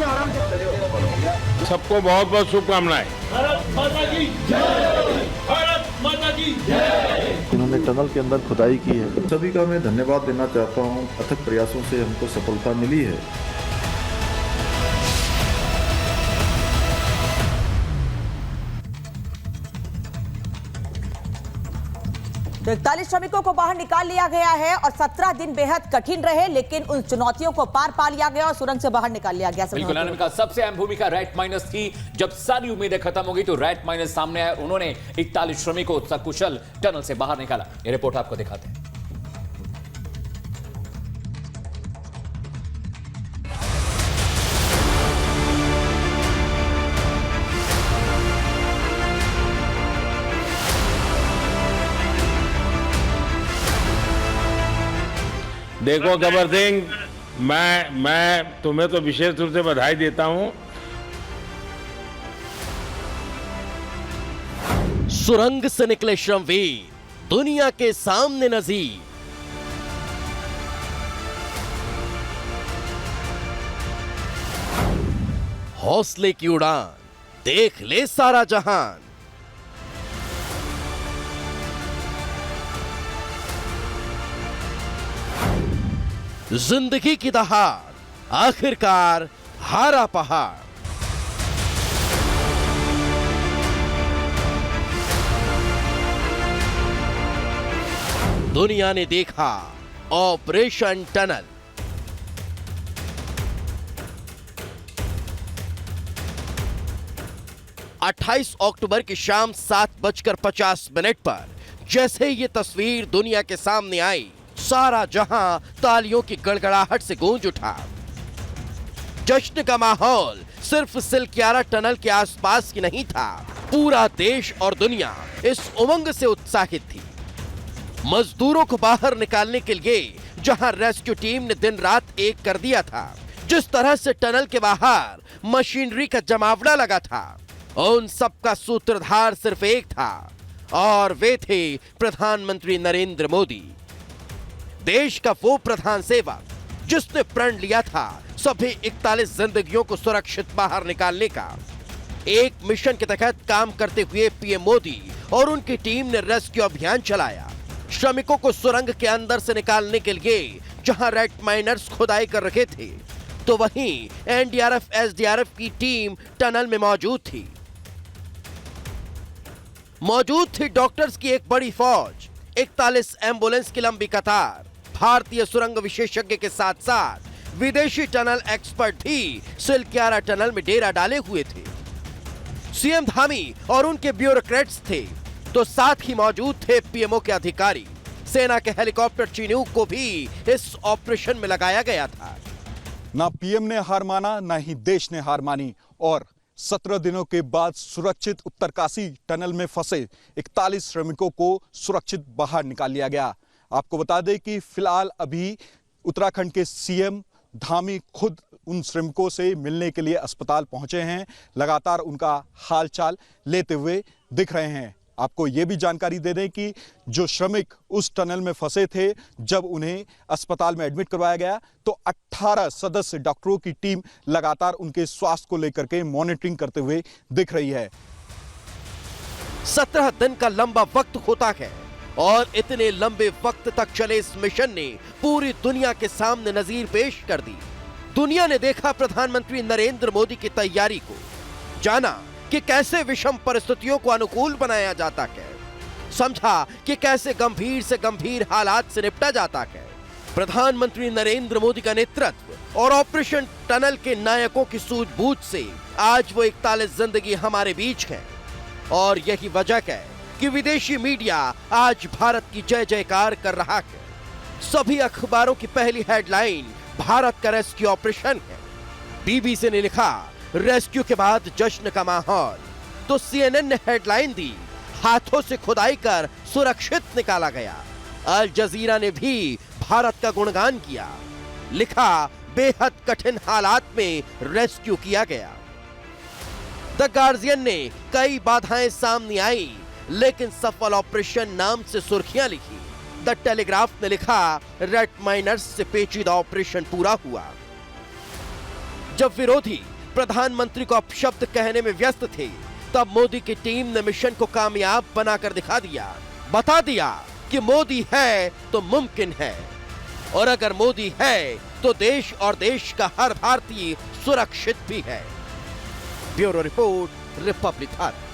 सबको बहुत बहुत शुभकामनाएं। भारत माता की जय, भारत माता की जय। इन्होंने टनल के अंदर खुदाई की है। सभी का मैं धन्यवाद देना चाहता हूँ। अथक प्रयासों से हमको सफलता मिली है। 41 श्रमिकों को बाहर निकाल लिया गया है और 17 दिन बेहद कठिन रहे, लेकिन उन चुनौतियों को पार पा लिया गया और सुरंग से बाहर निकाल लिया गया। बिल्कुल अनामिका, सबसे अहम भूमिका रैट माइनस थी। जब सारी उम्मीदें खत्म हो गई तो रैट माइनस सामने आए। उन्होंने 41 श्रमिकों को सकुशल टनल से बाहर निकाला। ये रिपोर्ट आपको दिखाते हैं। देखो गबर सिंह, मैं तुम्हें तो विशेष रूप से बधाई देता हूं। सुरंग से निकले श्रमवीर, दुनिया के सामने नजीर। हौसले की उड़ान, देख ले सारा जहान। जिंदगी की दहाड़, आखिरकार हारा पहाड़। दुनिया ने देखा ऑपरेशन टनल। अट्ठाईस अक्टूबर की शाम 7:50 पर जैसे ये तस्वीर दुनिया के सामने आई, सारा जहां तालियों की गड़गड़ाहट से गूंज उठा। जश्न का माहौल सिर्फ सिलक्यारा टनल के आसपास की नहीं था, पूरा देश और दुनिया इस उमंग से उत्साहित थी। मजदूरों को बाहर निकालने के लिए जहां रेस्क्यू टीम ने दिन रात एक कर दिया था, जिस तरह से टनल के बाहर मशीनरी का जमावड़ा लगा था, उन सबका सूत्रधार सिर्फ एक था और वे थे प्रधानमंत्री नरेंद्र मोदी। देश का वो प्रधान सेवक जिसने प्रण लिया था सभी 41 जिंदगियों को सुरक्षित बाहर निकालने का। एक मिशन के तहत काम करते हुए पीएम मोदी और उनकी टीम ने रेस्क्यू अभियान चलाया। श्रमिकों को सुरंग के अंदर से निकालने के लिए जहां रेड माइनर्स खुदाई कर रहे थे, तो वहीं एनडीआरएफ एसडीआरएफ की टीम टनल में मौजूद थी। मौजूद थी डॉक्टर्स की एक बड़ी फौज, 41 एम्बुलेंस की लंबी कतार। भारतीय सुरंग विशेषज्ञ के साथ साथ विदेशी टनल एक्सपर्ट भी सिलक्यारा टनल में डेरा डाले हुए थे। सीएम धामी और उनके ब्यूरोक्रेट्स थे, तो साथ ही मौजूद थे पीएमओ के अधिकारी। सेना के हेलीकॉप्टर चिनूक को भी इस ऑपरेशन में लगाया गया था। ना पीएम ने हार माना, ना ही देश ने हार मानी और 17 दिनों के बाद सुरक्षित उत्तरकाशी टनल में फंसे 41 श्रमिकों को सुरक्षित बाहर निकाल लिया गया। आपको बता दें कि फिलहाल अभी उत्तराखंड के सीएम धामी खुद उन श्रमिकों से मिलने के लिए अस्पताल पहुंचे हैं, लगातार उनका हालचाल लेते हुए दिख रहे हैं। आपको ये भी जानकारी दे दें कि जो श्रमिक उस टनल में फंसे थे, जब उन्हें अस्पताल में एडमिट करवाया गया तो 18 सदस्य डॉक्टरों की टीम लगातार उनके स्वास्थ्य को लेकर के मॉनिटरिंग करते हुए दिख रही है। 17 दिन का लंबा वक्त होता है और इतने लंबे वक्त तक चले इस मिशन ने पूरी दुनिया के सामने नजीर पेश कर दी। दुनिया ने देखा प्रधानमंत्री नरेंद्र मोदी की तैयारी को, जाना कि कैसे विषम परिस्थितियों को अनुकूल बनाया जाता है, समझा कि कैसे गंभीर से गंभीर हालात से निपटा जाता है। प्रधानमंत्री नरेंद्र मोदी का नेतृत्व और ऑपरेशन टनल के नायकों की सूझबूझ से आज वो 41 जिंदगी हमारे बीच है। और यही वजह है कि विदेशी मीडिया आज भारत की जय जयकार कर रहा है। सभी अखबारों की पहली हेडलाइन भारत का रेस्क्यू ऑपरेशन है। बीबीसी ने लिखा रेस्क्यू के बाद जश्न का माहौल, तो सीएनएन ने हेडलाइन दी हाथों से खुदाई कर सुरक्षित निकाला गया। अल जजीरा ने भी भारत का गुणगान किया, लिखा बेहद कठिन हालात में रेस्क्यू किया गया। द गार्जियन ने कई बाधाएं सामने आई लेकिन सफल ऑपरेशन नाम से सुर्खियां लिखी। द टेलीग्राफ ने लिखा रेड माइनर्स से पेचीदा ऑपरेशन पूरा हुआ। जब विरोधी प्रधानमंत्री को अपशब्द कहने में व्यस्त थे, तब मोदी की टीम ने मिशन को कामयाब बनाकर दिखा दिया, बता दिया कि मोदी है तो मुमकिन है, और अगर मोदी है तो देश और देश का हर भारतीय सुरक्षित भी है। Bureau report, Republic Bharat.